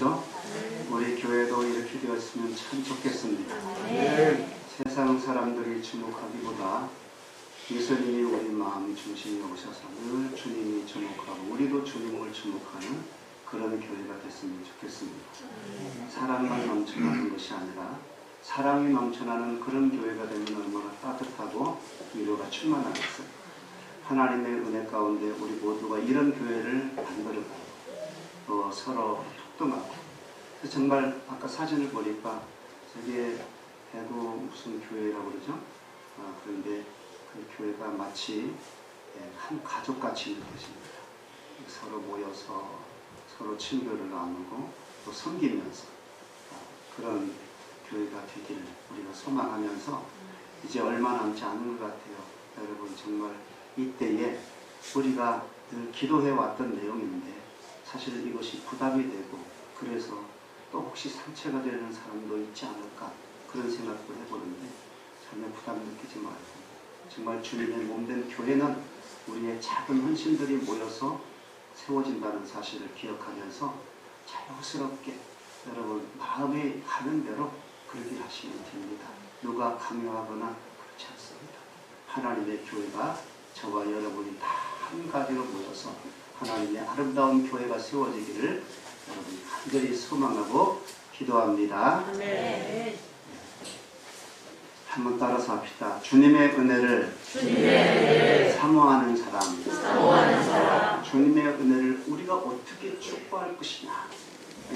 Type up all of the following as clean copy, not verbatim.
주십시오. 우리 교회도 이렇게 되었으면 참 좋겠습니다. 세상 사람들이 주목하기보다 예수님이 우리 마음 중심에 오셔서 늘 주님이 주목하고 우리도 주님을 주목하는 그런 교회가 됐으면 좋겠습니다. 사랑만 넘쳐나는 것이 아니라 사랑이 넘쳐나는 그런 교회가 되면 얼마나 따뜻하고 위로가 충만하겠어요. 하나님의 은혜 가운데 우리 모두가 이런 교회를 만들어가고 서로 협동하고 정말 아까 사진을 보니까 저게 대구 무슨 교회라고 그러죠? 그런데 그 교회가 마치 한 가족같이 느껴집니다. 서로 모여서 서로 친교를 나누고 또 섬기면서 그런 교회가 되기를 우리가 소망하면서 이제 얼마 남지 않은 것 같아요. 여러분 정말 이때에 우리가 늘 기도해왔던 내용인데 사실 이것이 부담이 되고 그래서 또 혹시 상처가 되는 사람도 있지 않을까 그런 생각도 해보는데 전혀 부담 느끼지 말고 정말 주님의 몸된 교회는 우리의 작은 헌신들이 모여서 세워진다는 사실을 기억하면서 자연스럽게 여러분 마음에 가는 대로 그렇게 하시면 됩니다. 누가 강요하거나 그렇지 않습니다. 하나님의 교회가 저와 여러분이 다 한 가지로 모여서 하나님의 아름다운 교회가 세워지기를 여러분이 간절히 소망하고 기도합니다. 네. 한번 따라서 합시다. 주님의 은혜를 사모하는 사람. 주님의 은혜를 우리가 어떻게 축복할 것이냐.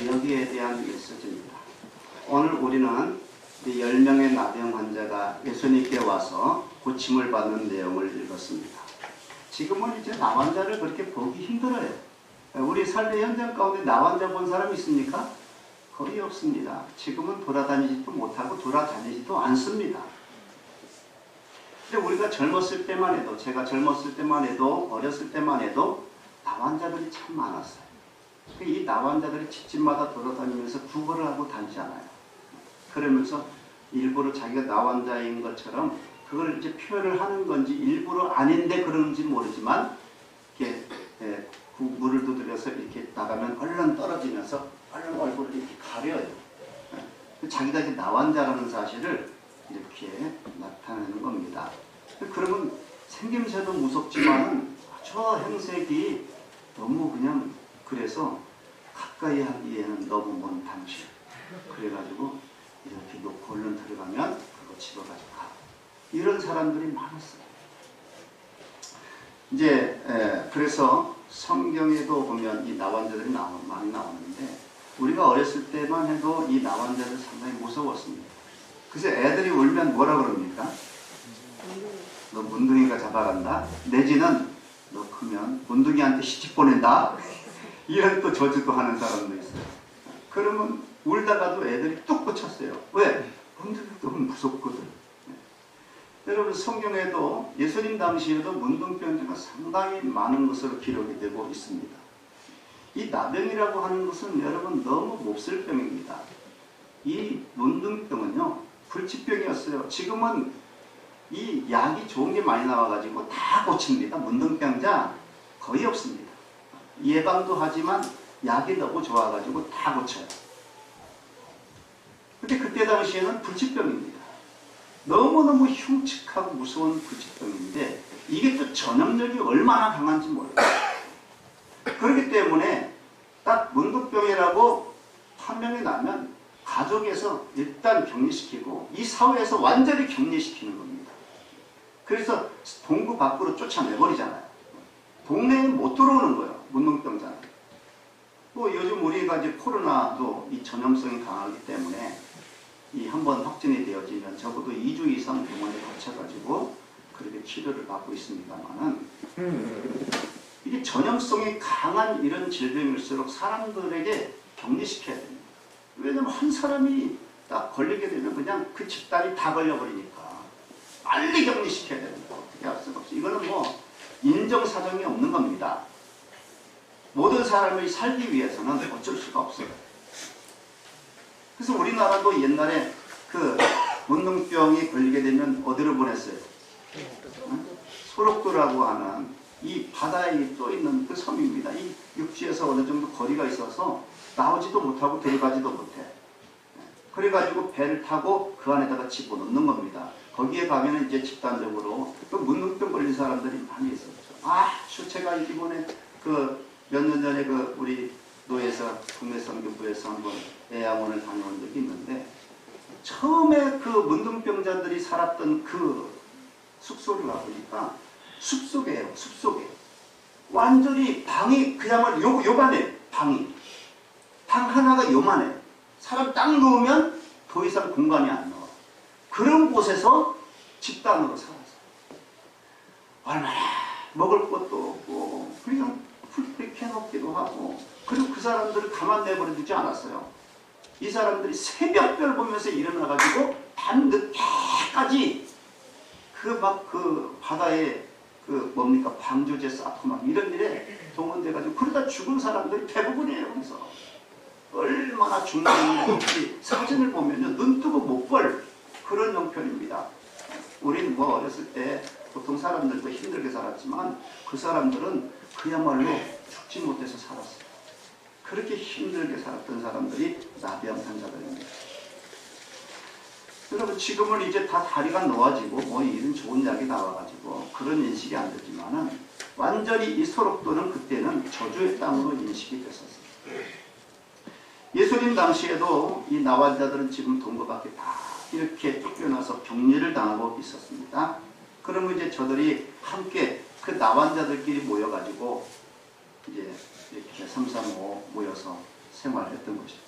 여기에 대한 메시지입니다. 오늘 우리는 10명의 나병 환자가 예수님께 와서 고침을 받는 내용을 읽었습니다. 지금은 이제 나환자를 그렇게 보기 힘들어요. 우리 삶의 현장 가운데 나환자 본 사람 있습니까? 거의 없습니다. 지금은 돌아다니지도 못하고 돌아다니지도 않습니다. 근데 우리가 젊었을 때만 해도, 제가 젊었을 때만 해도, 어렸을 때만 해도 나환자들이 참 많았어요. 이 나환자들이 집집마다 돌아다니면서 구걸을 하고 다니잖아요. 그러면서 일부러 자기가 나환자인 것처럼 그걸 이제 표현을 하는 건지 일부러 아닌데 그런지 모르지만 이렇게 물을 두드려서 이렇게 나가면 얼른 떨어지면서 얼른 얼굴을 이렇게 가려요. 자기가 이제 나환자라는 사실을 이렇게 나타내는 겁니다. 그러면 생김새도 무섭지만 저 행색이 너무 그냥 그래서 가까이 하기에는 너무 먼 당신. 그래가지고 이렇게 놓고 얼른 들어가면 그거 집어가지고 가. 이런 사람들이 많았어요. 이제 그래서 성경에도 보면 이 나환자들이 많이 나오는데 우리가 어렸을 때만 해도 이 나환자들 상당히 무서웠습니다. 그래서 애들이 울면 뭐라 그럽니까? 너 문둥이가 잡아간다. 내지는 너 크면 문둥이한테 시집 보낸다. 이런 또 저주도 하는 사람도 있어요. 그러면 울다가도 애들이 뚝 꽂혔어요. 왜? 문둥이가 너무 무섭거든. 여러분 성경에도 예수님 당시에도 문둥병자가 상당히 많은 것으로 기록이 되고 있습니다. 이 나병이라고 하는 것은 여러분 너무 몹쓸 병입니다. 이 문둥병은요 불치병이었어요. 지금은 이 약이 좋은 게 많이 나와가지고 다 고칩니다. 문둥병자 거의 없습니다. 예방도 하지만 약이 너무 좋아가지고 다 고쳐요. 근데 그때 당시에는 불치병입니다. 너무너무 흉측하고 무서운 불치병인데 이게 또 전염력이 얼마나 강한지 몰라요. 그렇기 때문에 딱 문둥병이라고 판명이 나면 가족에서 일단 격리시키고 이 사회에서 완전히 격리시키는 겁니다. 그래서 동구 밖으로 쫓아내버리잖아요. 동네에 못 들어오는 거예요. 문둥병자는. 또 요즘 우리가 이제 코로나도 이 전염성이 강하기 때문에 이 한번 확진이 되어지면 적어도 2주 이상 병원에 갇혀가지고 그렇게 치료를 받고 있습니다만은 이게 전염성이 강한 이런 질병일수록 사람들에게 격리시켜야 됩니다. 왜냐면 한 사람이 딱 걸리게 되면 그냥 그 집단이 다 걸려버리니까 빨리 격리시켜야 됩니다. 어떻게 할 수가 없어요. 이거는 뭐 인정사정이 없는 겁니다. 모든 사람이 살기 위해서는 어쩔 수가 없어요. 그래서 우리나라도 옛날에 그 문둥병이 걸리게 되면 어디로 보냈어요? 소록도라고 하는 이 바다에 또 있는 그 섬입니다. 이 육지에서 어느 정도 거리가 있어서 나오지도 못하고 들어가지도 못해. 그래가지고 배를 타고 그 안에다가 집어넣는 겁니다. 거기에 가면은 이제 집단적으로 그 문둥병 걸린 사람들이 많이 있었죠. 제가 이번에 그 몇 년 전에 그 우리 노예사 국내선교부에서 한번 애양원을 다녀온 적이 있는데, 처음에 그 문둥병자들이 살았던 그 숙소를 가보니까 숲속이에요. 숲속에 완전히 방이 그야말로 요만해. 방 하나가 요만해. 사람 딱 누우면 더 이상 공간이 안 나와. 그런 곳에서 집단으로 살았어요. 얼마나 먹을 것도 없고 그냥 풀뿌리 캐놓기도 하고, 그리고 그 사람들을 가만 내버려 두지 않았어요. 이 사람들이 새벽별 보면서 일어나가지고 밤늦게까지 그 바다에 방조제 쌓고 막 이런 일에 동원돼가지고, 그러다 죽은 사람들이 대부분이에요. 그래서 얼마나 죽는지 사진을 보면요, 눈 뜨고 못 볼 그런 형편입니다. 우리는 뭐 어렸을 때 보통 사람들도 힘들게 살았지만, 그 사람들은 그야말로 죽지 못해서 살았어요. 그렇게 힘들게 살았던 사람들이 나비양탄자들입니다. 여러분, 지금은 이제 다 다리가 놓아지고 뭐 이런 좋은 약이 나와가지고 그런 인식이 안 되지만은, 완전히 이 소록도는 그때는 저주의 땅으로 인식이 됐었어요. 예수님 당시에도 이 나환자들은 지금 동거밖에 다 이렇게 쫓겨나서 격리를 당하고 있었습니다. 그러면 이제 저들이 함께 그 나환자들끼리 모여가지고 이제 이렇게 335 모여서 생활했던 것이죠.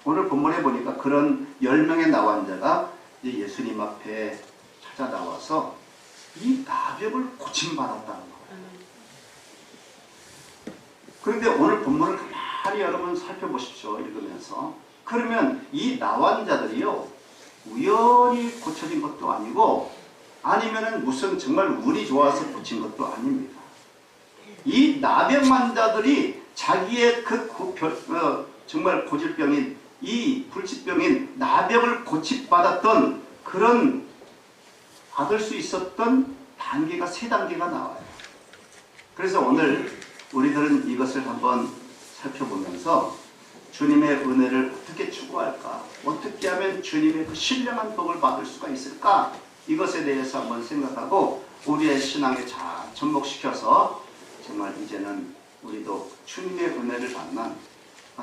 오늘 본문에 보니까 그런 10명의 나환자가 이제 예수님 앞에 찾아 나와서 이 나병을 고침받았다는 거예요. 그런데 오늘 본문을 가만히 여러분 살펴보십시오. 읽으면서. 그러면 이 나환자들이요, 우연히 고쳐진 것도 아니고, 아니면은 무슨 정말 운이 좋아서 고친 것도 아닙니다. 이 나병 환자들이 자기의 정말 고질병인 이 불치병인 나병을 고침받았던 그런 받을 수 있었던 단계가 3단계가 나와요. 그래서 오늘 우리들은 이것을 한번 살펴보면서 주님의 은혜를 어떻게 추구할까? 어떻게 하면 주님의 그 신령한 복을 받을 수가 있을까? 이것에 대해서 한번 생각하고 우리의 신앙에 잘 접목시켜서 정말 이제는 우리도 주님의 은혜를 받는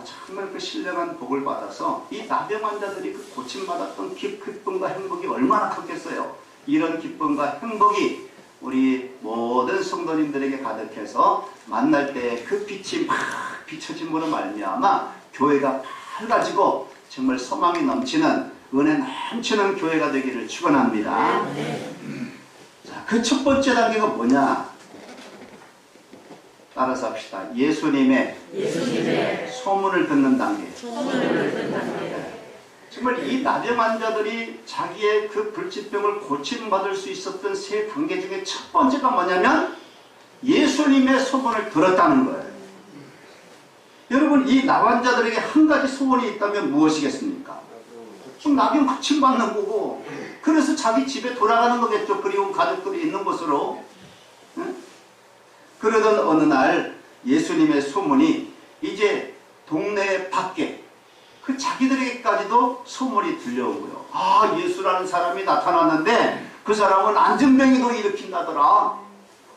정말 그 신령한 복을 받아서 이 나병 환자들이 그 고침받았던 기쁨과 행복이 얼마나 컸겠어요. 이런 기쁨과 행복이 우리 모든 성도님들에게 가득해서 만날 때 그 빛이 막 비춰짐으로 말미암아 교회가 밝아지고 정말 소망이 넘치는 은혜 넘치는 교회가 되기를 축원합니다. 자, 그 첫 번째 단계가 뭐냐? 따라서 합시다. 예수님의 소문을 듣는 단계. 정말 이 나병 환자들이 자기의 그 불치병을 고침받을 수 있었던 3단계 중에 첫 번째가 뭐냐면 예수님의 소문을 들었다는 거예요. 여러분, 이 나환자들에게 한 가지 소원이 있다면 무엇이겠습니까? 좀 나병 고침받는 거고, 그래서 자기 집에 돌아가는 거겠죠. 그리운 가족들이 있는 곳으로. 그러던 어느 날 예수님의 소문이 이제 동네 밖에 그 자기들에게까지도 소문이 들려오고요. 예수라는 사람이 나타났는데 그 사람은 안전병이도 일으킨다더라.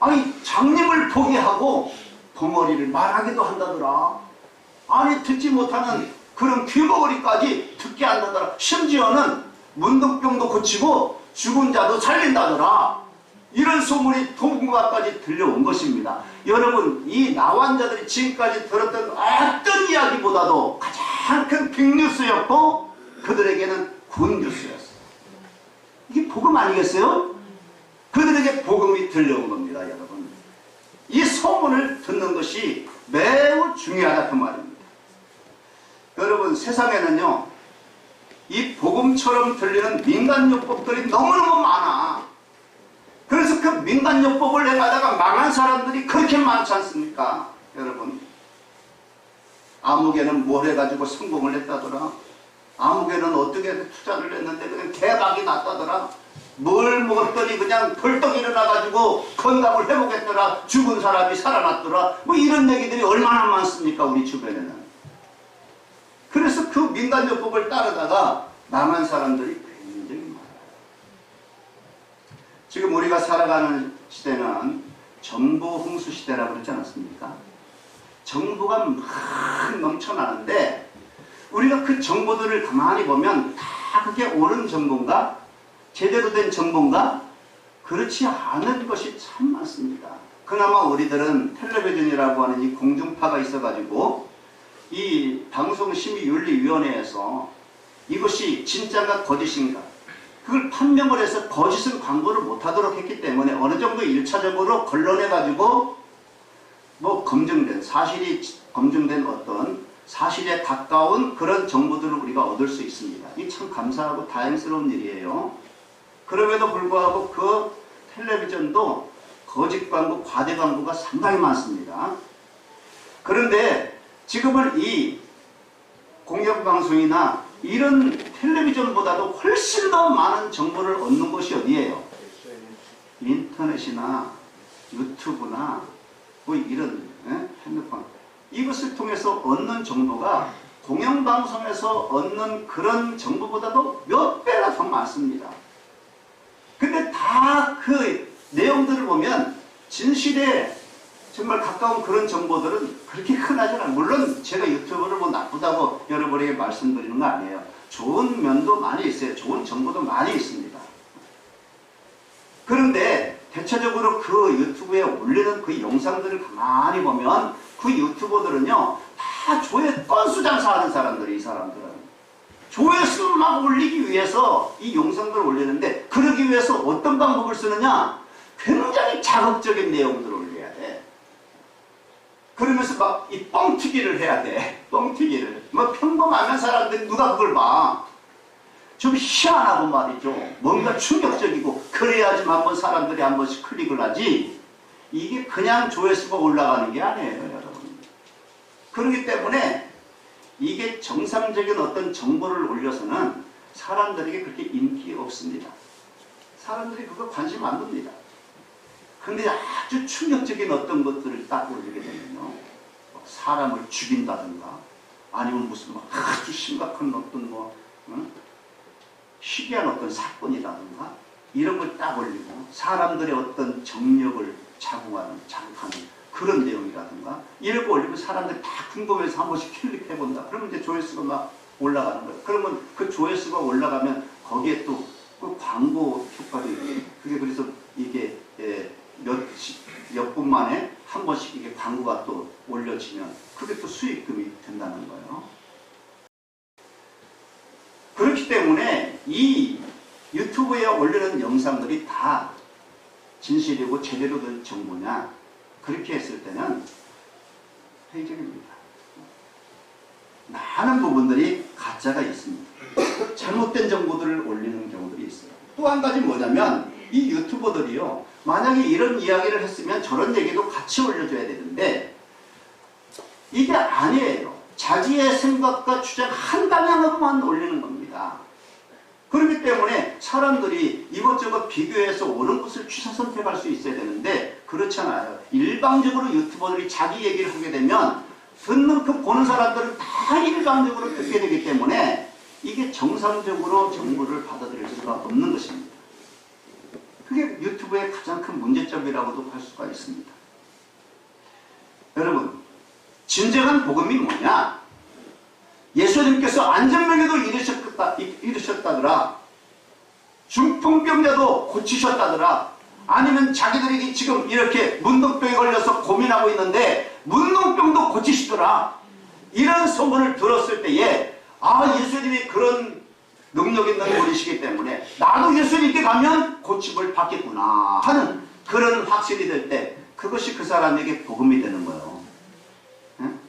아니, 장님을 포기하고 벙어리를 말하기도 한다더라. 아니, 듣지 못하는 그런 귀머거리까지 듣게 한다더라. 심지어는 문둥병도 고치고 죽은 자도 살린다더라. 이런 소문이 동구가까지 들려온 것입니다. 여러분, 이 나환자들이 지금까지 들었던 어떤 이야기보다도 가장 큰 빅뉴스였고 그들에게는 굿뉴스였어요. 이게 복음 아니겠어요? 그들에게 복음이 들려온 겁니다. 여러분, 이 소문을 듣는 것이 매우 중요하다 그 말입니다. 여러분, 세상에는요, 이 복음처럼 들리는 민간요법들이 너무너무 많아. 그래서 그 민간요법을 해가다가 망한 사람들이 그렇게 많지 않습니까? 여러분, 아무개는 뭘 해가지고 성공을 했다더라. 아무개는 어떻게 투자를 했는데 그냥 대박이 났다더라. 뭘 먹었더니 그냥 벌떡 일어나가지고 건강을 회복했더라, 죽은 사람이 살아났더라, 뭐 이런 얘기들이 얼마나 많습니까, 우리 주변에는. 그래서 그 민간요법을 따르다가 망한 사람들이 굉장히 많아요. 지금 우리가 살아가는 시대는 정보 홍수 시대라고 그러지 않았습니까? 정보가 막 넘쳐나는데 우리가 그 정보들을 가만히 보면 다 그게 옳은 정보인가? 제대로 된 정보인가? 그렇지 않은 것이 참 많습니다. 그나마 우리들은 텔레비전이라고 하는 이 공중파가 있어가지고 이 방송심의윤리위원회에서 이것이 진짜가 거짓인가 그걸 판명을 해서 거짓은 광고를 못하도록 했기 때문에 어느 정도 1차적으로 걸러내가지고 뭐 사실이 검증된 어떤 사실에 가까운 그런 정보들을 우리가 얻을 수 있습니다. 이 참 감사하고 다행스러운 일이에요. 그럼에도 불구하고 그 텔레비전도 거짓 광고, 과대 광고가 상당히 많습니다. 그런데 지금은 이 공영방송이나 이런 텔레비전보다도 훨씬 더 많은 정보를 얻는 것이 어디예요? 인터넷이나 유튜브나 뭐 이런 핸드폰 이것을 통해서 얻는 정보가 공영방송에서 얻는 그런 정보보다도 몇 배나 더 많습니다. 근데 다 그 내용들을 보면 진실에 정말 가까운 그런 정보들은 그렇게 흔하지 않아요. 물론 제가 유튜브를 뭐 나쁘다고 여러분에게 말씀드리는 거 아니에요. 좋은 면도 많이 있어요. 좋은 정보도 많이 있습니다. 그런데 대체적으로 그 유튜브에 올리는 그 영상들을 가만히 보면 그 유튜버들은요 다 조회 건수 장사하는 사람들이 이 사람들은 조회수 막 올리기 위해서 이 영상들을 올리는데 그러기 위해서 어떤 방법을 쓰느냐 굉장히 자극적인 내용들을 올려야 돼. 그러면서 막 이 뻥튀기를 해야 돼. 뻥튀기를. 뭐 평범하면 사람들이 누가 그걸 봐. 좀 희한하고 말이죠. 뭔가 충격적이고 그래야지만 한번 사람들이 한 번씩 클릭을 하지 이게 그냥 조회수가 올라가는 게 아니에요, 여러분. 그렇기 때문에 이게 정상적인 어떤 정보를 올려서는 사람들에게 그렇게 인기 없습니다. 사람들이 그거 관심 안 둡니다. 근데 아주 충격적인 어떤 것들을 딱 올리게 되면요. 사람을 죽인다든가 아니면 무슨 아주 심각한 어떤 희귀한 어떤 사건이라든가 이런 걸 딱 올리고 사람들의 어떤 정력을 자극하는 그런 내용이라든가 이런 거 올리면 사람들이 다 궁금해서 한 번씩 클릭해본다. 그러면 이제 조회수가 막 올라가는 거예요. 그러면 그 조회수가 올라가면 거기에 또 그 광고 효과도 있고 그게 그래서 이게 몇 분 만에 한 번씩 이게 광고가 또 올려지면 그게 또 수익금이 된다는 거예요. 그렇기 때문에 이 유튜브에 올리는 영상들이 다 진실이고 제대로 된 정보냐 그렇게 했을 때는 회의적입니다. 많은 부분들이 가짜가 있습니다. 잘못된 정보들을 올리는 경우들이 있어요. 또 한 가지 뭐냐면 이 유튜버들이요 만약에 이런 이야기를 했으면 저런 얘기도 같이 올려줘야 되는데 이게 아니에요. 자기의 생각과 주장 한 방향으로만 올리는 겁니다. 그렇기 때문에 사람들이 이것저것 비교해서 옳은 것을 취사 선택할 수 있어야 되는데 그렇잖아요. 일방적으로 유튜버들이 자기 얘기를 하게 되면 보는 사람들은 다 일방적으로 듣게 되기 때문에 이게 정상적으로 정보를 받아들일 수가 없는 것입니다. 그게 유튜브의 가장 큰 문제점이라고도 할 수가 있습니다. 여러분, 진정한 복음이 뭐냐? 예수님께서 안전병에도 이르셨다더라. 중풍병자도 고치셨다더라. 아니면 자기들이 지금 이렇게 문둥병에 걸려서 고민하고 있는데 문둥병도 고치시더라. 이런 소문을 들었을 때에 예수님이 그런 능력 있는 분이시기 때문에 나도 예수님께 가면 고침을 받겠구나 하는 그런 확신이 될 때 그것이 그 사람에게 복음이 되는 거예요. 응?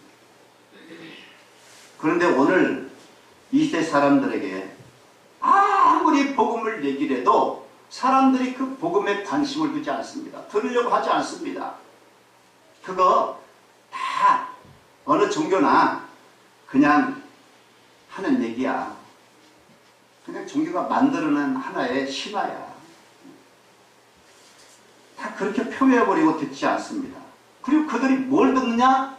그런데 오늘 이 시대 사람들에게 아무리 복음을 얘기를 해도 사람들이 그 복음에 관심을 두지 않습니다. 들으려고 하지 않습니다. 그거 다 어느 종교나 그냥 하는 얘기야. 그냥 종교가 만들어낸 하나의 신화야. 그렇게 표명해버리고 듣지 않습니다. 그리고 그들이 뭘 듣느냐?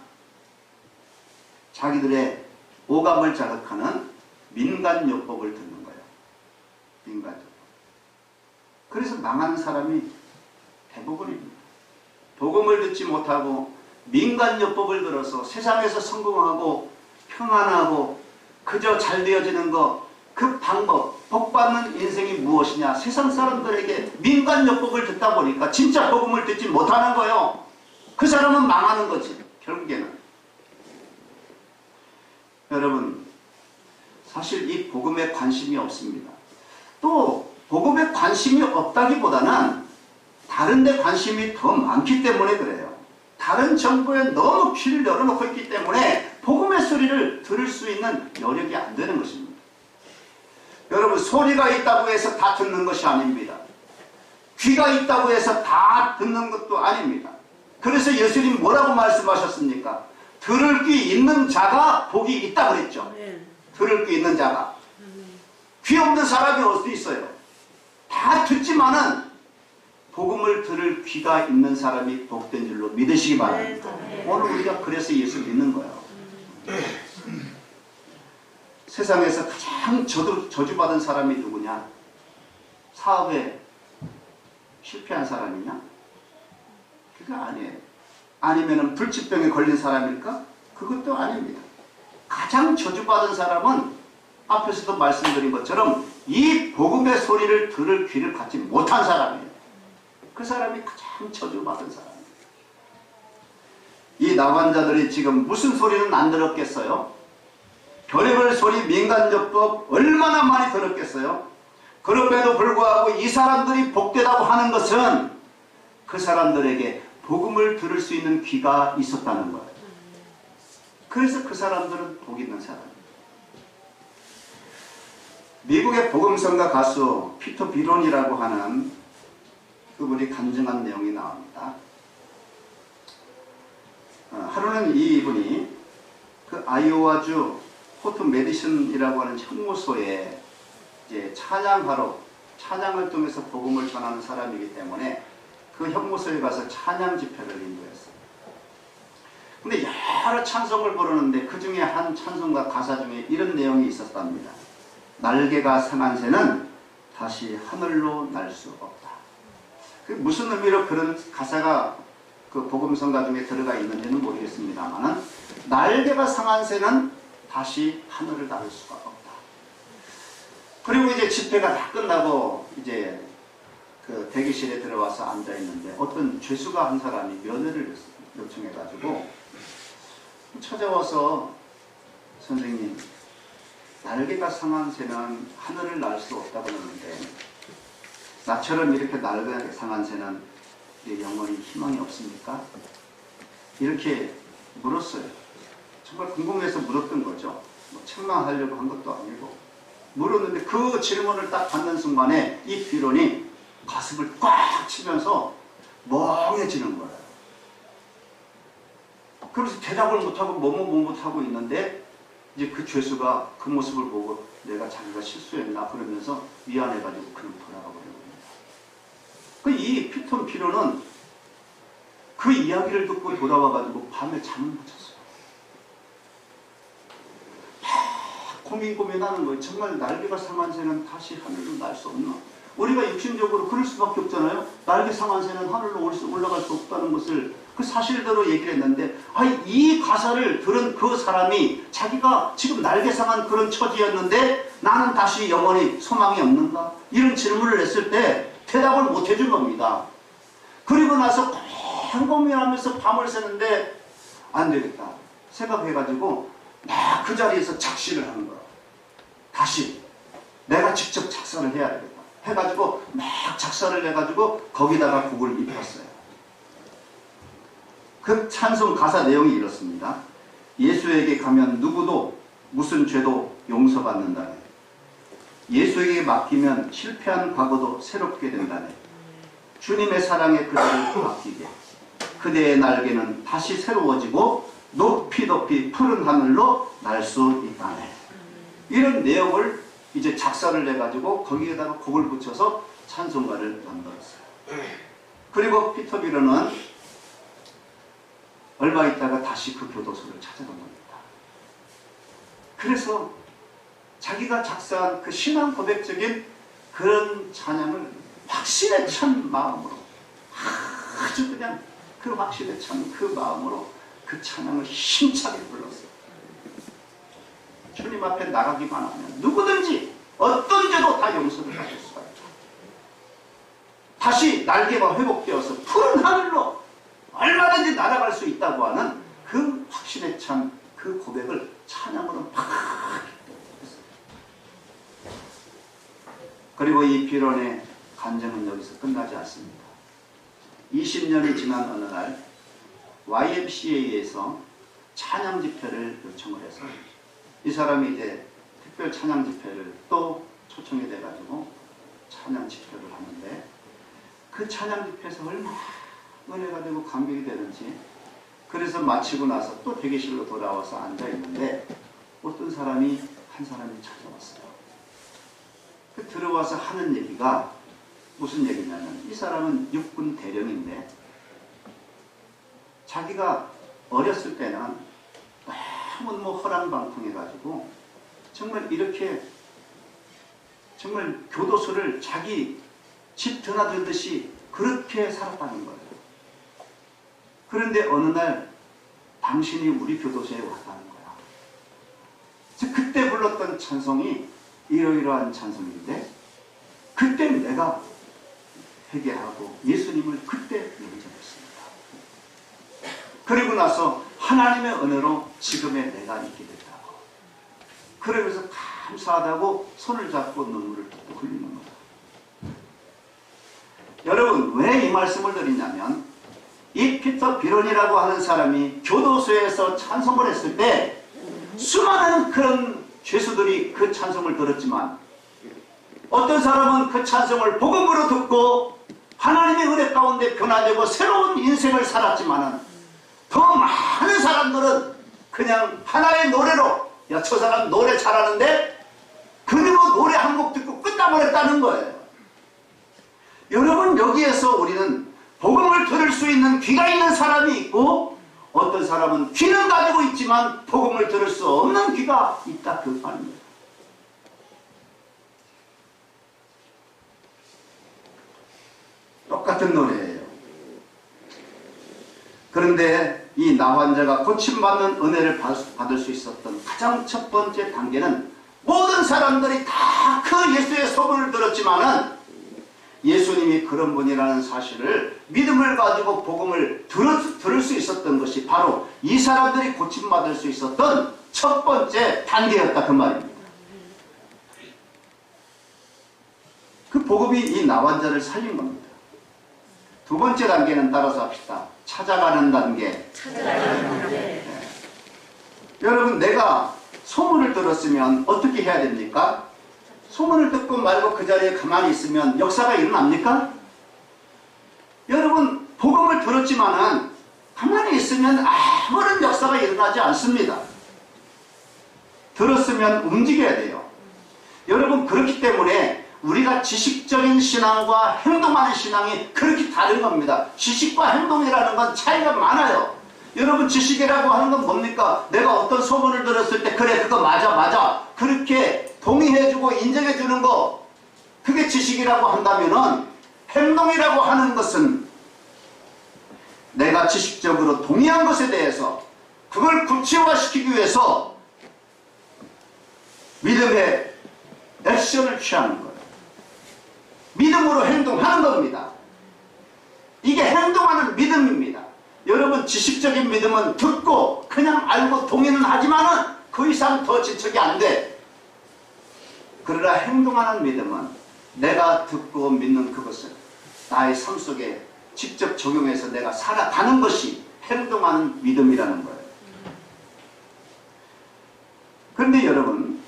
자기들의 오감을 자극하는 민간요법을 듣는 거예요. 민간요법. 그래서 망하는 사람이 대부분입니다. 복음을 듣지 못하고 민간요법을 들어서 세상에서 성공하고 평안하고 그저 잘 되어지는 것, 그 방법, 복받는 인생이 무엇이냐? 세상 사람들에게 민간요법을 듣다 보니까 진짜 복음을 듣지 못하는 거예요. 그 사람은 망하는 거지, 결국에는. 여러분, 사실 이 복음에 관심이 없습니다. 또 복음에 관심이 없다기보다는 다른 데 관심이 더 많기 때문에 그래요. 다른 정보에 너무 귀를 열어놓고 있기 때문에 복음의 소리를 들을 수 있는 여력이 안 되는 것입니다. 여러분, 소리가 있다고 해서 다 듣는 것이 아닙니다. 귀가 있다고 해서 다 듣는 것도 아닙니다. 그래서 예수님 뭐라고 말씀하셨습니까? 들을 귀 있는 자가 복이 있다고 그랬죠. 들을 귀 있는 자가. 귀 없는 사람이 어디 있어요? 다 듣지만은 복음을 들을 귀가 있는 사람이 복된 줄로 믿으시기 바랍니다. 오늘 우리가 그래서 예수 믿는 거예요. 세상에서 가장 저주받은 사람이 누구냐? 사업에 실패한 사람이냐? 그거 아니에요. 아니면 불치병에 걸린 사람일까? 그것도 아닙니다. 가장 저주받은 사람은 앞에서도 말씀드린 것처럼 이 복음의 소리를 들을 귀를 갖지 못한 사람이에요. 그 사람이 가장 저주받은 사람이에요. 이 나환자들이 지금 무슨 소리는 안 들었겠어요? 별의별 소리, 민간요법 얼마나 많이 들었겠어요? 그럼에도 불구하고 이 사람들이 복되다고 하는 것은 그 사람들에게 복음을 들을 수 있는 귀가 있었다는 거예요. 그래서 그 사람들은 복 있는 사람이에요. 미국의 복음성가 가수 피터 비론이라고 하는 그분이 간증한 내용이 나옵니다. 하루는 이분이 그 아이오와주 포트 메디슨이라고 하는 형무소에 이제 찬양을 통해서 복음을 전하는 사람이기 때문에 그 형무소에 가서 찬양 집회를 인도했어요. 근데 여러 찬송을 부르는데 그 중에 한 찬송가 가사 중에 이런 내용이 있었답니다. 날개가 상한 새는 다시 하늘로 날 수 없다. 그 무슨 의미로 그런 가사가 그 복음성가 중에 들어가 있는지는 모르겠습니다만, 날개가 상한 새는 다시 하늘을 나를 수가 없다. 그리고 이제 집회가 다 끝나고 이제 그 대기실에 들어와서 앉아 있는데 어떤 죄수가 한 사람이 면회를 요청해가지고 찾아와서, 선생님, 날개가 상한 새는 하늘을 날 수 없다고 그러는데 나처럼 이렇게 날개가 상한 새는 영원히 희망이 없습니까? 이렇게 물었어요. 정말 궁금해서 물었던 거죠. 뭐 책망하려고 한 것도 아니고 물었는데 그 질문을 딱 받는 순간에 이 비론이 가슴을 꽉 치면서 멍해지는 거예요. 그래서 대답을 못하고 못하고 있는데 이제 그 죄수가 그 모습을 보고 내가 자기가 실수했나 그러면서 미안해가지고 그냥 돌아가 버린 겁니다. 이 피터 비론은 그 이야기를 듣고 돌아와가지고 밤에 잠을 못 잤어요. 고민하는 거예요. 정말 날개가 상한 새는 다시 하늘로 날 수 없나? 우리가 육신적으로 그럴 수밖에 없잖아요. 날개 상한 새는 하늘로 올라갈 수 없다는 것을 그 사실대로 얘기를 했는데, 이 가사를 들은 그 사람이 자기가 지금 날개 상한 그런 처지였는데 나는 다시 영원히 소망이 없는가? 이런 질문을 했을 때 대답을 못 해준 겁니다. 그리고 나서 고민하면서 밤을 새는데 안 되겠다 생각해가지고 막 그 자리에서 작시를 하는 거야. 다시 내가 직접 작사를 해야 되겠다 해가지고 막 작사를 해가지고 거기다가 곡을 입혔어요. 그 찬송 가사 내용이 이렇습니다. 예수에게 가면 누구도 무슨 죄도 용서받는다네. 예수에게 맡기면 실패한 과거도 새롭게 된다네. 주님의 사랑에 그대를 맡기게. 그대의 날개는 다시 새로워지고 높이 푸른 하늘로 날 수 있다네. 이런 내용을 이제 작사를 해가지고 거기에다가 곡을 붙여서 찬송가를 만들었어요. 그리고 피터 비로는 얼마 있다가 다시 그 교도소를 찾아간 겁니다. 그래서 자기가 작사한 그 신앙 고백적인 그런 찬양을 확신에 찬 마음으로, 아주 그냥 그 확신에 찬 그 마음으로 그 찬양을 힘차게 불렀어요. 주님 앞에 나가기만 하면 누구든지 어떤 죄도 다 용서를 받을 수가 있다. 다시 날개가 회복되어서 푸른 하늘로 얼마든지 날아갈 수 있다고 하는 그 확신에 찬 그 고백을 찬양으로 팍 했어요. 그리고 이 비론의 간증은 여기서 끝나지 않습니다. 20년이 지난 어느 날 YMCA에서 찬양 집회를 요청을 해서 이 사람이 이제 특별 찬양 집회를 또 초청이 돼가지고 찬양 집회를 하는데, 그 찬양 집회에서 얼마나 은혜가 되고 감격이 되는지, 그래서 마치고 나서 또 대기실로 돌아와서 앉아있는데 어떤 사람이 한 사람이 찾아왔어요. 그 들어와서 하는 얘기가 무슨 얘기냐면, 이 사람은 육군 대령인데 자기가 어렸을 때는 너무 허랑방통해가지고 정말 이렇게 정말 교도소를 자기 집 드나들듯이 그렇게 살았다는 거예요. 그런데 어느 날 당신이 우리 교도소에 왔다는 거야. 그때 불렀던 찬송이 이러이러한 찬송인데, 그때 내가 회개하고 예수님을 그때 영접했습니다. 그리고 나서 하나님의 은혜로 지금의 내가 있게 됐다고. 그러면서 감사하다고 손을 잡고 눈물을 뚝뚝 흘리는 거다. 여러분, 왜 이 말씀을 드리냐면, 이 피터 비론이라고 하는 사람이 교도소에서 찬송을 했을 때 수많은 그런 죄수들이 그 찬송을 들었지만, 어떤 사람은 그 찬송을 복음으로 듣고 하나님의 은혜 가운데 변화되고 새로운 인생을 살았지만, 더 많은 사람들은 그냥 하나의 노래로, 야, 저 사람 노래 잘하는데 그리고 노래 한 곡 듣고 끝나버렸다는 거예요. 여러분, 여기에서 우리는 복음을 들을 수 있는 귀가 있는 사람이 있고, 어떤 사람은 귀는 가지고 있지만 복음을 들을 수 없는 귀가 있다, 그 말입니다. 똑같은 노래예요. 그런데 이 나환자가 고침받는 은혜를 받을 수 있었던 가장 첫 번째 단계는, 모든 사람들이 다 그 예수의 소문을 들었지만은 예수님이 그런 분이라는 사실을 믿음을 가지고 복음을 들을 수 있었던 것이 바로 이 사람들이 고침받을 수 있었던 첫 번째 단계였다, 그 말입니다. 그 복음이 이 나환자를 살린 겁니다. 두 번째 단계는 따라서 합시다. 찾아가는 단계. 네. 여러분, 내가 소문을 들었으면 어떻게 해야 됩니까? 소문을 듣고 말고 그 자리에 가만히 있으면 역사가 일어납니까? 여러분, 복음을 들었지만은 가만히 있으면 아무런 역사가 일어나지 않습니다. 들었으면 움직여야 돼요. 여러분, 그렇기 때문에 우리가 지식적인 신앙과 행동하는 신앙이 그렇게 다른 겁니다. 지식과 행동이라는 건 차이가 많아요. 여러분, 지식이라고 하는 건 뭡니까? 내가 어떤 소문을 들었을 때 그래, 그거 맞아 그렇게 동의해주고 인정해주는 거, 그게 지식이라고 한다면은, 행동이라고 하는 것은 내가 지식적으로 동의한 것에 대해서 그걸 구체화시키기 위해서 믿음의 액션을 취하는 거예요. 믿음으로 행동하는 겁니다. 이게 행동하는 믿음입니다. 여러분, 지식적인 믿음은 듣고 그냥 알고 동의는 하지만은 그 이상 더 진척이 안 돼. 그러나 행동하는 믿음은 내가 듣고 믿는 그것을 나의 삶 속에 직접 적용해서 내가 살아가는 것이 행동하는 믿음이라는 거예요. 그런데 여러분,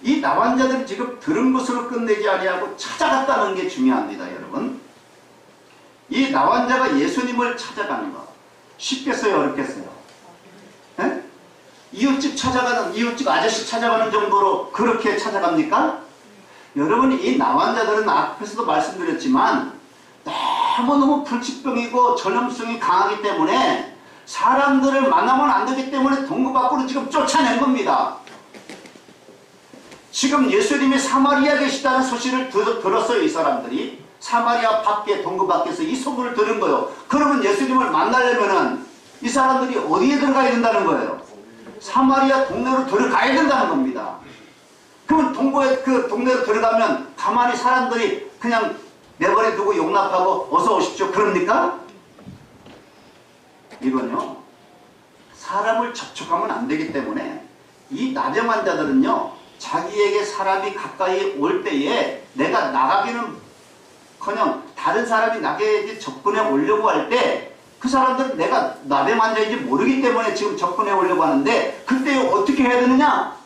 이 나환자들이 지금 들은 것으로 끝내지 아니하고 찾아갔다는 게 중요합니다. 여러분, 이 나환자가 예수님을 찾아가는 거 쉽겠어요, 어렵겠어요? 네? 이웃집 아저씨 찾아가는 정도로 그렇게 찾아갑니까? 여러분, 이 나환자들은 앞에서도 말씀드렸지만 너무너무 불치병이고 전염성이 강하기 때문에 사람들을 만나면 안 되기 때문에 동굴 밖으로 지금 쫓아낸 겁니다. 지금 예수님이 사마리아에 계시다는 소식을 들었어요. 이 사람들이 사마리아 밖에 동굴 밖에서 이 소문을 들은 거예요. 그러면 예수님을 만나려면은 이 사람들이 어디에 들어가야 된다는 거예요? 사마리아 동네로 들어가야 된다는 겁니다. 그러면 그 동네로 들어가면 가만히 사람들이 그냥 내버려 두고 용납하고 어서 오십시오 그럽니까? 이건요, 사람을 접촉하면 안 되기 때문에 이 나병 환자들은요, 자기에게 사람이 가까이 올 때에 내가 나가기는 커녕 다른 사람이 나에게 접근해 오려고 할 때 그 사람들은 내가 나병 환자인지 모르기 때문에 지금 접근해 오려고 하는데, 그때 어떻게 해야 되느냐?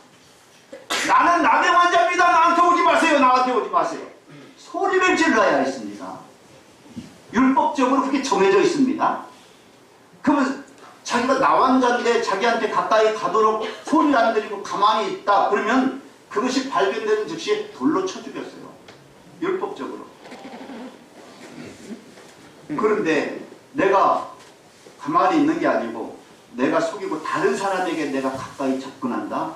나는 나병 환자입니다. 나한테 오지 마세요. 나한테 오지 마세요. 소리를 질러야 했습니다. 율법적으로 그렇게 정해져 있습니다. 그러면 자기가 나환자인데 자기한테 가까이 가도록 소리를 안 들리고 가만히 있다 그러면 그것이 발견되는 즉시 돌로 쳐 죽였어요. 율법적으로. 그런데 내가 가만히 있는 게 아니고 내가 속이고 다른 사람에게 내가 가까이 접근한다?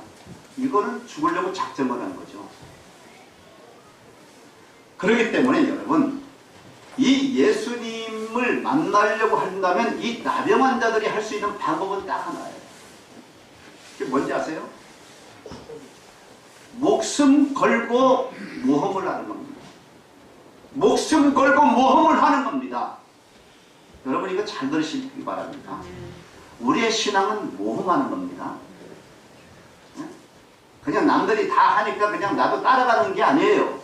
이거는 죽으려고 작정을 한 거죠. 그렇기 때문에 여러분, 이 예수님을 만나려고 한다면 이 나병 환자들이 할 수 있는 방법은 딱 하나예요. 그게 뭔지 아세요? 목숨 걸고 모험을 하는 겁니다. 목숨 걸고 모험을 하는 겁니다. 여러분 이거 잘 들으시기 바랍니다. 우리의 신앙은 모험하는 겁니다. 그냥 남들이 다 하니까 그냥 나도 따라가는 게 아니에요.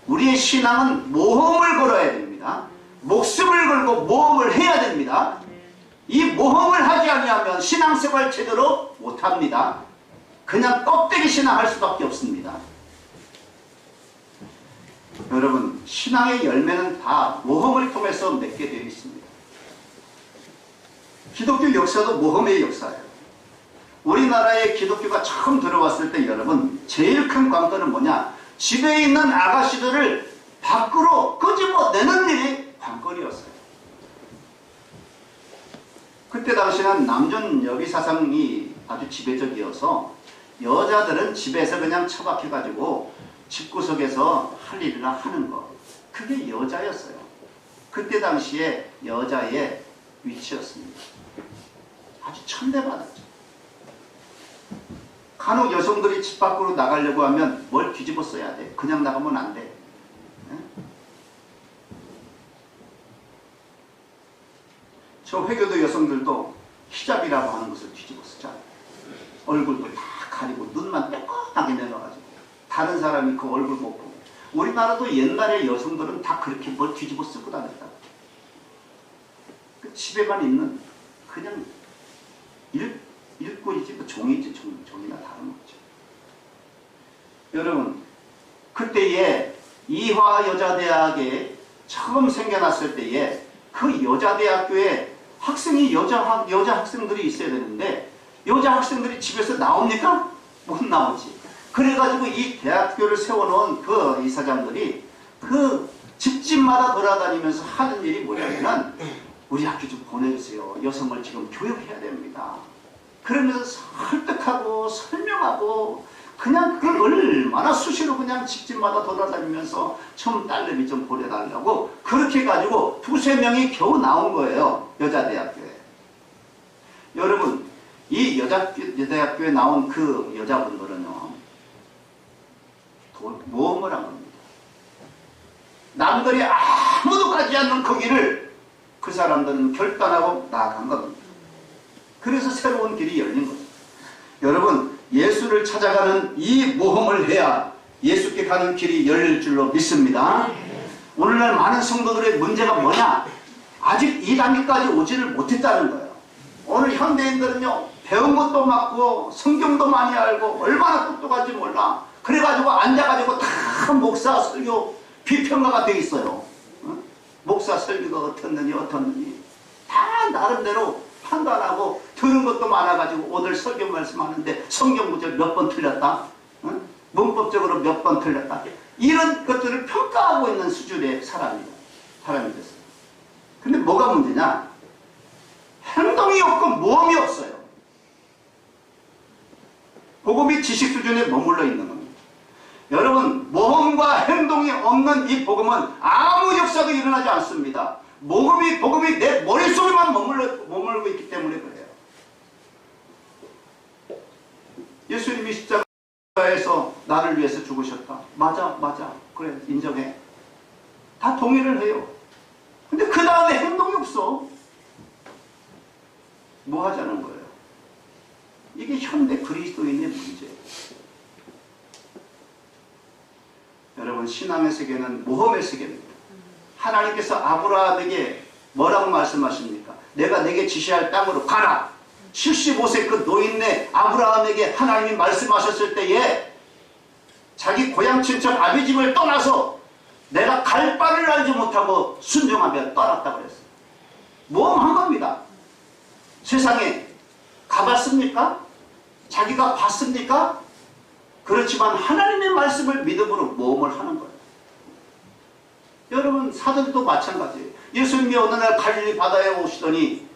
우리의 신앙은 모험을 걸어야 됩니다. 목숨을 걸고 모험을 해야 됩니다. 이 모험을 하지 않으면 신앙생활 제대로 못합니다. 그냥 껍데기 신앙할 수밖에 없습니다. 여러분, 신앙의 열매는 다 모험을 통해서 맺게 되어 있습니다. 기독교 역사도 모험의 역사예요. 우리나라에 기독교가 처음 들어왔을 때 여러분, 제일 큰 관건은 뭐냐? 집에 있는 아가씨들을 밖으로 끄집어내는 일이 관건이었어요. 그때 당시는 남존 여비 사상이 아주 지배적이어서 여자들은 집에서 그냥 처박혀가지고 집구석에서 할 일이나 하는 거, 그게 여자였어요. 그때 당시에 여자의 위치였습니다. 아주 천대받았죠. 간혹 여성들이 집 밖으로 나가려고 하면 뭘 뒤집어 써야 돼. 그냥 나가면 안 돼. 네? 저 회교도 여성들도 히잡이라고 하는 것을 뒤집어 쓰잖아요. 얼굴도 다 가리고 눈만 빼꼼하게 내려가지고 다른 사람이 그 얼굴 못 보고. 우리나라도 옛날에 여성들은 다 그렇게 뭘 뒤집어 쓰고 다녔다. 그 집에만 있는 그냥 일꾼이지, 그 종이지, 종이나 다름없죠. 여러분, 그때에 이화여자대학에 처음 생겨났을 때에 그 여자대학교에 학생이 여자 학생들이 있어야 되는데 여자 학생들이 집에서 나옵니까? 못 나오지. 그래가지고 이 대학교를 세워놓은 그 이사장들이 그 집집마다 돌아다니면서 하는 일이 뭐냐면, 우리 학교 좀 보내주세요. 여성을 지금 교육해야 됩니다. 그러면서 설득하고 설명하고 그냥 그걸 얼마나 수시로 그냥 집집마다 돌아다니면서 처음 딸내미 좀 보내달라고 그렇게 해가지고 2~3명이 겨우 나온 거예요. 여자대학교에. 여러분, 이 여자대학교에 나온 그 여자분들은요, 모험을 한 겁니다. 남들이 아무도 가지 않는 그 길을 그 사람들은 결단하고 나아간 겁니다. 그래서 새로운 길이 열린 거죠. 여러분, 예수를 찾아가는 이 모험을 해야 예수께 가는 길이 열릴 줄로 믿습니다. 오늘날 많은 성도들의 문제가 뭐냐? 아직 이 단계까지 오지를 못했다는 거예요. 오늘 현대인들은요, 배운 것도 많고 성경도 많이 알고 얼마나 똑똑한지 몰라. 그래가지고 앉아가지고 다 목사 설교 비평가가 돼 있어요. 목사 설교가 어떻느니 다 나름대로 판단하고 들은 것도 많아가지고 오늘 설교 말씀하는데 성경 구절 몇 번 틀렸다, 문법적으로 몇 번 틀렸다, 이런 것들을 평가하고 있는 수준의 사람이에요. 사람이 됐어요. 근데 뭐가 문제냐? 행동이 없고 모험이 없어요. 복음이 지식 수준에 머물러 있는 겁니다. 여러분, 모험과 행동이 없는 이 복음은 아무 역사도 일어나지 않습니다. 복음이 내 머릿속에만 머물고 있기 때문에 그래요. 예수님이 십자가에서 나를 위해서 죽으셨다. 맞아. 그래, 인정해. 다 동의를 해요. 근데 그 다음에 행동이 없어. 뭐 하자는 거예요? 이게 현대 그리스도인의 문제예요. 여러분, 신앙의 세계는 모험의 세계입니다. 하나님께서 아브라함에게 뭐라고 말씀하십니까? 내가 내게 지시할 땅으로 가라. 75세 그 노인네 아브라함에게 하나님이 말씀하셨을 때에 자기 고향 친척 아비집을 떠나서 내가 갈 바를 알지 못하고 순종하며 떠났다고 그랬어요. 모험한 겁니다. 세상에 가봤습니까? 자기가 봤습니까? 그렇지만 하나님의 말씀을 믿음으로 모험을 하는 거예요. 여러분, 사도들도 마찬가지예요. 예수님이 어느 날 갈릴리 바다에 오시더니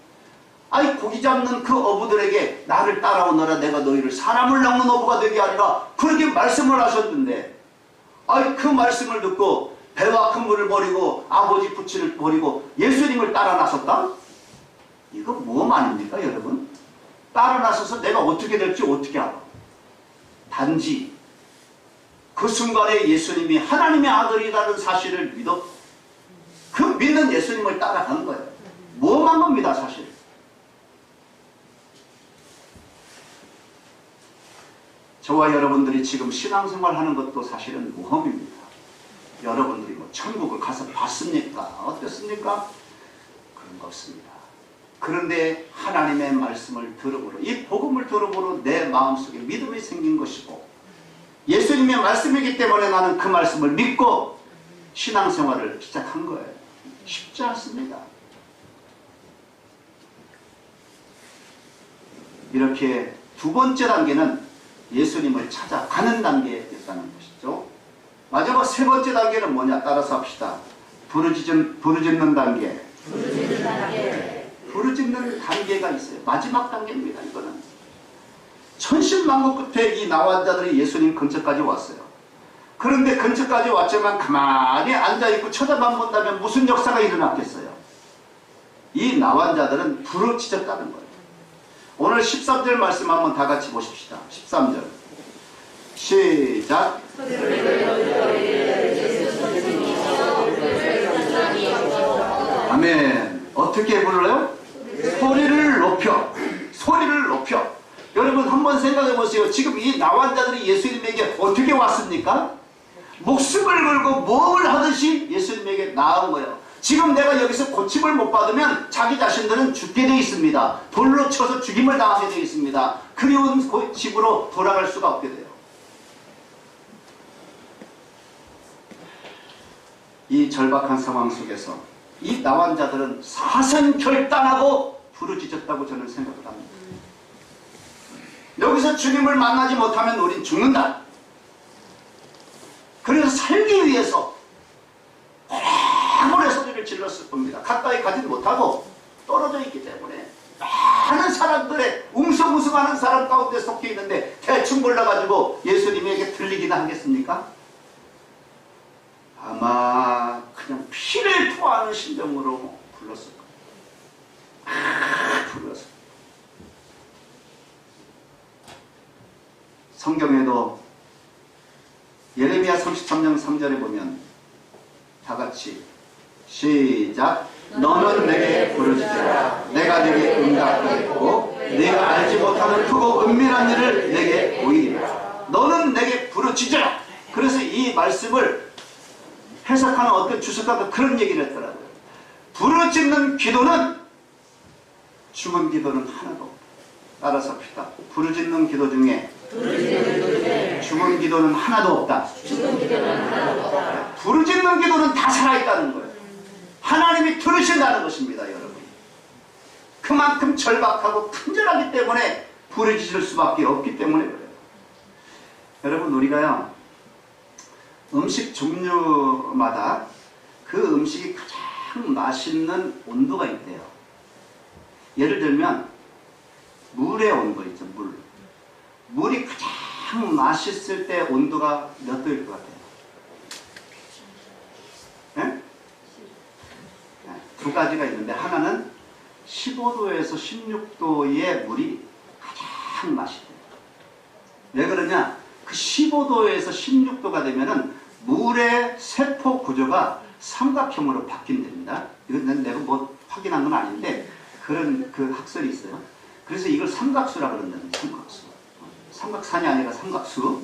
고기 잡는 그 어부들에게 나를 따라오너라, 내가 너희를 사람을 낚는 어부가 되게 하리라, 그렇게 말씀을 하셨는데 그 말씀을 듣고 배와 큰 물을 버리고 아버지 부치를 버리고 예수님을 따라 나섰다? 이거 모험 아닙니까, 여러분? 따라 나서서 내가 어떻게 될지 어떻게 알아? 단지 그 순간에 예수님이 하나님의 아들이라는 사실을 믿어 그 믿는 예수님을 따라가는 거예요. 모험한 겁니다, 사실. 저와 여러분들이 지금 신앙생활 하는 것도 사실은 모험입니다. 여러분들이 뭐 천국을 가서 봤습니까? 어땠습니까? 그런 거 없습니다. 그런데 하나님의 말씀을 들음으로, 이 복음을 들음으로 내 마음속에 믿음이 생긴 것이고, 예수님의 말씀이기 때문에 나는 그 말씀을 믿고 신앙생활을 시작한 거예요. 쉽지 않습니다. 이렇게 두 번째 단계는 예수님을 찾아가는 단계였다는 것이죠. 마지막 세 번째 단계는 뭐냐? 따라서 합시다. 부르짖는 단계. 부르짖는 단계가 있어요. 마지막 단계입니다. 이거는 천신만고 끝에 이 나환자들이 예수님 근처까지 왔어요. 그런데 근처까지 왔지만 가만히 앉아있고 쳐다만 본다면 무슨 역사가 일어났겠어요? 이 나환자들은 부르짖었다는 거예요. 오늘 13절 말씀 한번 다 같이 보십시다. 13절 시작. 아멘. 어떻게 불러요? 소리를 높여. 여러분 한번 생각해 보세요. 지금 이 나환자들이 예수님에게 어떻게 왔습니까? 목숨을 걸고 모험을 하듯이 예수님에게 나온 거예요. 지금 내가 여기서 고침을 못 받으면 자기 자신들은 죽게 되어 있습니다. 돌로 쳐서 죽임을 당하게 되어 있습니다. 그리운 집으로 돌아갈 수가 없게 돼요. 이 절박한 상황 속에서 이 나환자들은 사선결단하고 부르짖었다고 저는 생각을 합니다. 여기서 주님을 만나지 못하면 우린 죽는다. 그래서 살기 위해서 오래 소리를 질렀을 겁니다. 가까이 가지 못하고 떨어져 있기 때문에 많은 사람들의 웅성웅성하는 사람 가운데 속해 있는데 대충 골라가지고 예수님에게 들리기나 하겠습니까? 아마 그냥 피를 토하는 심정으로 불렀을 겁니다. 불렀을 겁니다. 성경에도 예레미야 33장 3절에 보면 다 같이 시작. 너는 내게 부르짖으라. 내가 내게 응답하겠고 내가 알지 못하는 크고 은밀한 일을 내게 보이리라. 너는 내게 부르짖으라. 그래서 이 말씀을 해석하는 어떤 주석가가 그런 얘기를 했더라고요. 부르짖는 기도는 죽은 기도는 하나도 없다. 따라서 합시다. 부르짖는 기도 중에 죽은 기도는 하나도 없다. 부르짖는 기도는 다 살아있다는 거예요. 하나님이 들으신다는 것입니다, 여러분. 그만큼 절박하고 큰절하기 때문에 부르짖을 수밖에 없기 때문에 그래요. 여러분, 우리가요 음식 종류마다 그 음식이 맛있는 온도가 있대요. 예를 들면 물의 온도 있죠. 물이 가장 맛있을 때 온도가 몇 도일 것 같아요? 네? 두 가지가 있는데 하나는 15도에서 16도의 물이 가장 맛있대요. 왜 그러냐? 그 15도에서 16도가 되면은 물의 세포 구조가 삼각형으로 바뀐답니다. 이건 내가 뭐 확인한 건 아닌데 그런 그 학설이 있어요. 그래서 이걸 삼각수라 그런다는 삼각수. 삼각산이 아니라 삼각수.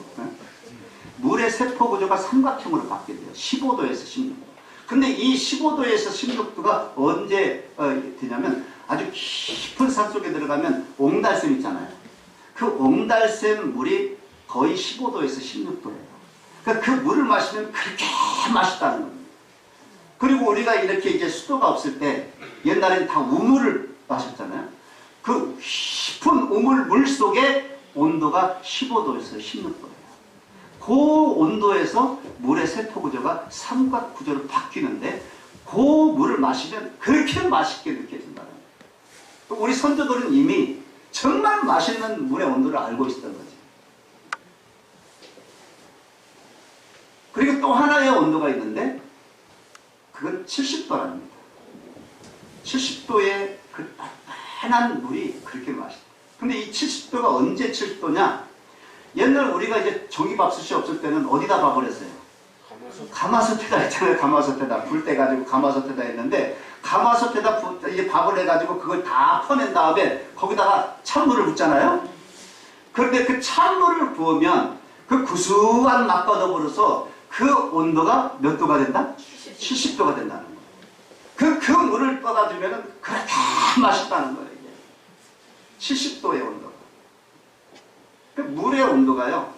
물의 세포 구조가 삼각형으로 바뀐대요. 15도에서 16도. 근데 이 15도에서 16도가 언제 되냐면 아주 깊은 산 속에 들어가면 옹달샘 있잖아요. 그 옹달샘 물이 거의 15도에서 16도예요. 그러니까 그 물을 마시면 그렇게 맛있다는 겁니다. 그리고 우리가 이렇게 이제 수도가 없을 때 옛날엔 다 우물을 마셨잖아요. 그 깊은 우물 물 속에 온도가 15도에서 16도예요. 그 온도에서 물의 세포 구조가 삼각 구조로 바뀌는데 그 물을 마시면 그렇게 맛있게 느껴진다는 거예요. 우리 선조들은 이미 정말 맛있는 물의 온도를 알고 있었던 거지. 그리고 또 하나의 온도가 있는데 그건 70도랍니다. 70도의 그 따뜻한 물이 그렇게 맛있다. 근데 이 70도가 언제 70도냐? 옛날 우리가 이제 전기밥솥이 없을 때는 어디다 밥을 했어요? 가마솥에다 했잖아요. 가마솥에다 불 때 가지고 가마솥에다 했는데 가마솥에다 이제 밥을 해가지고 그걸 다 퍼낸 다음에 거기다가 찬물을 붓잖아요. 그런데 그 찬물을 부으면 그 구수한 맛과 더불어서 그 온도가 몇 도가 된다? 70도가 된다는 거예요. 그 물을 떠다주면 그렇게 맛있다는 거예요. 이게. 70도의 온도가. 그 물의 온도가요.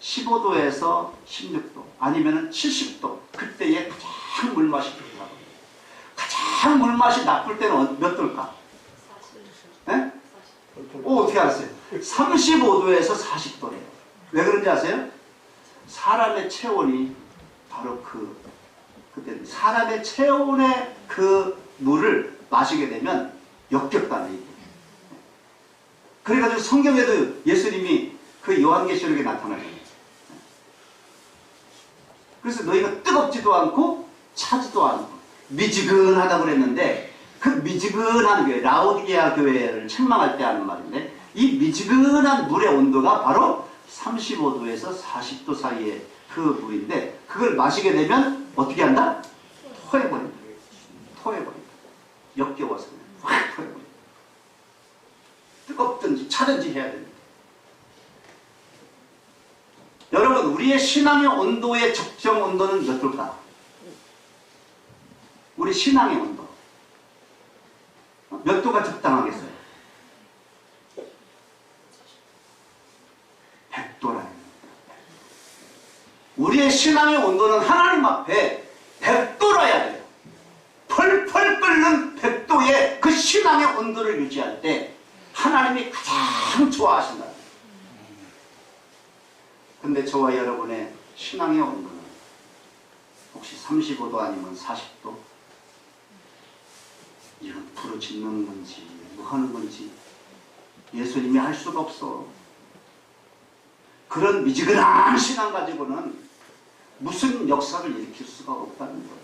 15도에서 16도 아니면 70도 그때의 가장 물맛이 좋다고. 가장 물맛이 나쁠 때는 몇 도일까? 네? 어떻게 알았어요? 35도에서 40도래요. 왜 그런지 아세요? 사람의 체온이 바로 그때 사람의 체온의 그 물을 마시게 되면 역겹다는 얘기예요. 그래가지고 성경에도 예수님이 그 요한계시록에 나타나요. 그래서 너희가 뜨겁지도 않고 차지도 않고 미지근하다고 그랬는데 그 미지근한 교회, 라오디게아 교회를 책망할 때 하는 말인데 이 미지근한 물의 온도가 바로 35도에서 40도 사이의 그 물인데 그걸 마시게 되면 어떻게 한다? 토해버린다. 토해버린다. 역겨워서 확 토해버린다. 뜨겁든지 차든지 해야 됩니다. 여러분 우리의 신앙의 온도의 적정 온도는 몇 도일까? 우리 신앙의 온도 몇 도가 적당하겠어요? 100도라는 우리의 신앙의 온도는 하나님 앞에 100도라야 돼요. 펄펄 끓는 100도의 그 신앙의 온도를 유지할 때 하나님이 가장 좋아하신다. 근데 저와 여러분의 신앙의 온도는 혹시 35도 아니면 40도? 이건 부르짖는 건지 뭐 하는 건지 예수님이 할 수가 없어. 그런 미지근한 신앙 가지고는 무슨 역사를 일으킬 수가 없다는 거예요.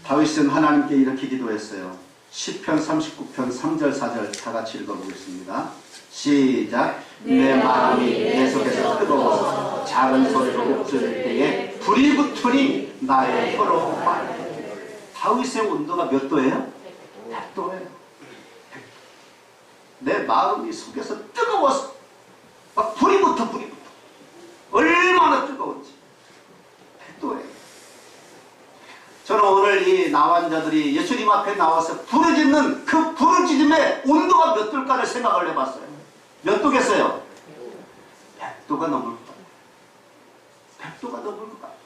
다윗은 하나님께 이렇게 기도했어요. 시편 39편 3절 4절 다 같이 읽어보겠습니다. 시작. 내 마음이 내 속에서 뜨거워서 작은 소리로 옥졸일 때에 불이 붙으니 나의 혀로 말해. 다윗의 온도가 몇 도예요? 100도예요. 내 마음이 속에서 뜨거워서 막 불이 붙어. 얼마나 뜨거운지. 100도예요. 저는 오늘 이 나환자들이 예수님 앞에 나와서 부르짖는 그 부르짖음의 온도가 몇 도일까를 생각을 해봤어요. 몇 도겠어요? 100도가 넘을 것 같아요. 100도가 넘을 것 같아요.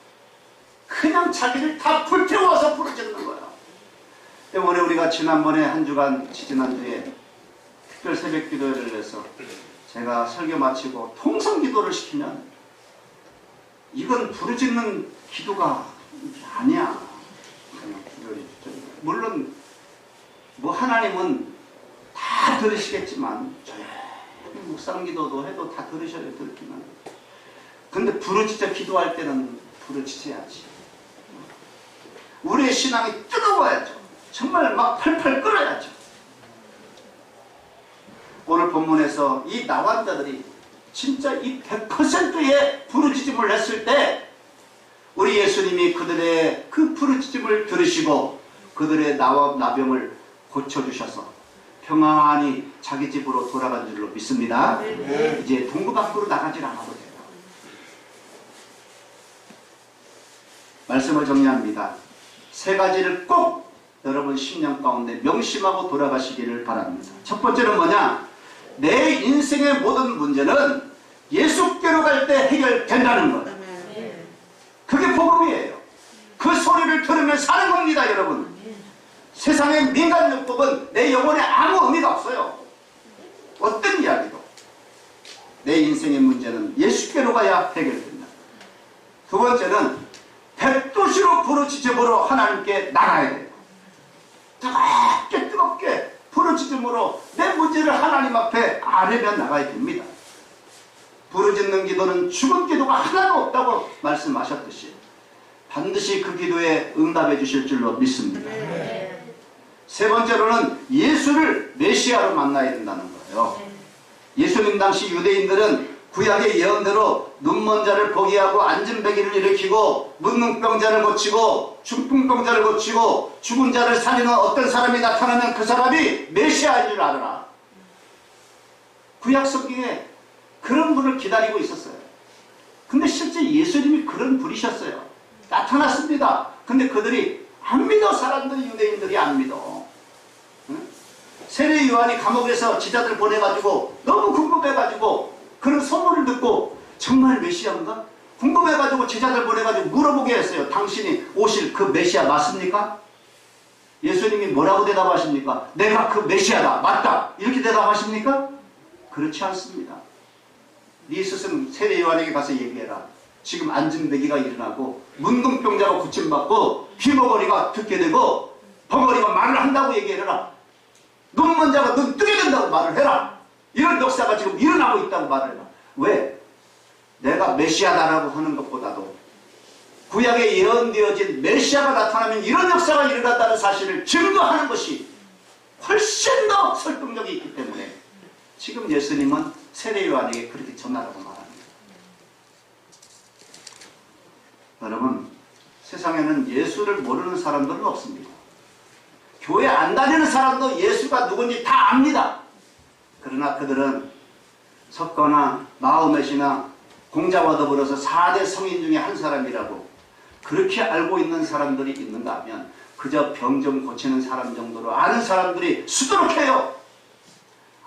그냥 자기를 다 불태워서 부르짖는 거야. 때문에 우리가 지난번에 한 주간 지지난주에 특별 새벽 기도회를 해서 제가 설교 마치고 통성 기도를 시키면 이건 부르짖는 기도가 아니야. 물론 뭐 하나님은 다 들으시겠지만 묵상 기도도 해도 다 들으셔야 들기만. 근데 부르짖어 기도할 때는 부르짖어야지. 우리의 신앙이 뜨거워야죠. 정말 막 팔팔 끓어야죠. 오늘 본문에서 이 나환자들이 진짜 이 100%의 부르짖음을 했을 때 우리 예수님이 그들의 그 부르짖음을 들으시고 그들의 나병을 고쳐주셔서 평안히 자기 집으로 돌아간 줄로 믿습니다. 네. 이제 동구 밖으로 나가질 않아도 돼요. 말씀을 정리합니다. 세 가지를 꼭 여러분 심령 가운데 명심하고 돌아가시기를 바랍니다. 첫 번째는 뭐냐? 내 인생의 모든 문제는 예수께로 갈 때 해결된다는 것. 그게 복음이에요. 그 소리를 들으면 사는 겁니다, 여러분. 세상의 민간요법은 내 영혼에 아무 의미가 없어요. 어떤 이야기도. 내 인생의 문제는 예수께로 가야 해결된다. 두 번째는 백도시로 부르짖음으로 하나님께 나가야 돼요. 뜨겁게 부르짖음으로 내 문제를 하나님 앞에 아뢰며 나가야 됩니다. 부르짖는 기도는 죽은 기도가 하나도 없다고 말씀하셨듯이 반드시 그 기도에 응답해 주실 줄로 믿습니다. 세 번째로는 예수를 메시아로 만나야 된다는 거예요. 예수님 당시 유대인들은 구약의 예언대로 눈먼 자를 보게 하고 앉은 배기를 일으키고 문둥병자를 고치고 중풍병자를 고치고 죽은 자를 살리는 어떤 사람이 나타나면 그 사람이 메시아인 줄 알아라. 구약 성경에 그런 분을 기다리고 있었어요. 근데 실제 예수님이 그런 분이셨어요. 나타났습니다. 근데 그들이 안 믿어. 사람들이, 유대인들이 안 믿어. 응? 세례 요한이 감옥에서 제자들 보내가지고 너무 궁금해가지고 그런 소문을 듣고 정말 메시아인가? 궁금해가지고 제자들 보내가지고 물어보게 했어요. 당신이 오실 그 메시아 맞습니까? 예수님이 뭐라고 대답하십니까? 내가 그 메시아다. 맞다. 이렇게 대답하십니까? 그렇지 않습니다. 네 스승 세례 요한에게 가서 얘기해라. 지금 앉은배기가 일어나고 문둥병자가 고침받고 귀머거리가 듣게 되고 벙어리가 말을 한다고 얘기해라. 눈먼 자가 눈 뜨게 된다고 말을 해라. 이런 역사가 지금 일어나고 있다고 말을 해라. 왜? 내가 메시아다라고 하는 것보다도 구약에 예언되어진 메시아가 나타나면 이런 역사가 일어난다는 사실을 증거하는 것이 훨씬 더 설득력이 있기 때문에 지금 예수님은 세례 요한에게 그렇게 전하라고 말합니다. 여러분, 세상에는 예수를 모르는 사람들은 없습니다. 교회 안 다니는 사람도 예수가 누군지 다 압니다. 그러나 그들은 석가나 마호멧이나 공자와 더불어서 4대 성인 중에 한 사람이라고 그렇게 알고 있는 사람들이 있는가 하면 그저 병 좀 고치는 사람 정도로 아는 사람들이 수두룩해요.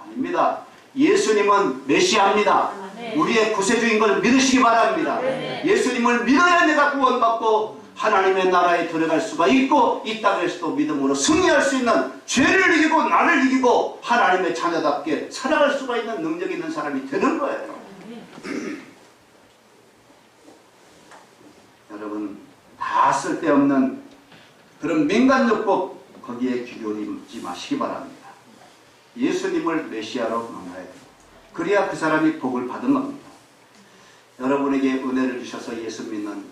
아닙니다. 예수님은 메시아입니다. 우리의 구세주인 걸 믿으시기 바랍니다. 예수님을 믿어야 내가 구원받고 하나님의 나라에 들어갈 수가 있고 이 땅에서도 믿음으로 승리할 수 있는 죄를 이기고 나를 이기고 하나님의 자녀답게 살아갈 수가 있는 능력 있는 사람이 되는 거예요. 여러분, 다 쓸데없는 그런 민간요법 거기에 기울이지 마시기 바랍니다. 예수님을 메시아로 만나야 돼요. 그래야 그 사람이 복을 받은 겁니다. 여러분에게 은혜를 주셔서 예수 믿는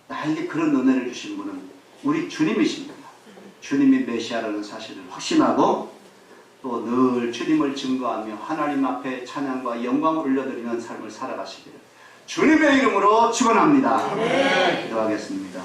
나에게 그런 은혜를 주신 분은 우리 주님이십니다. 주님이 메시아라는 사실을 확신하고 또 늘 주님을 증거하며 하나님 앞에 찬양과 영광을 올려드리는 삶을 살아가시기를 주님의 이름으로 축원합니다. 기도하겠습니다.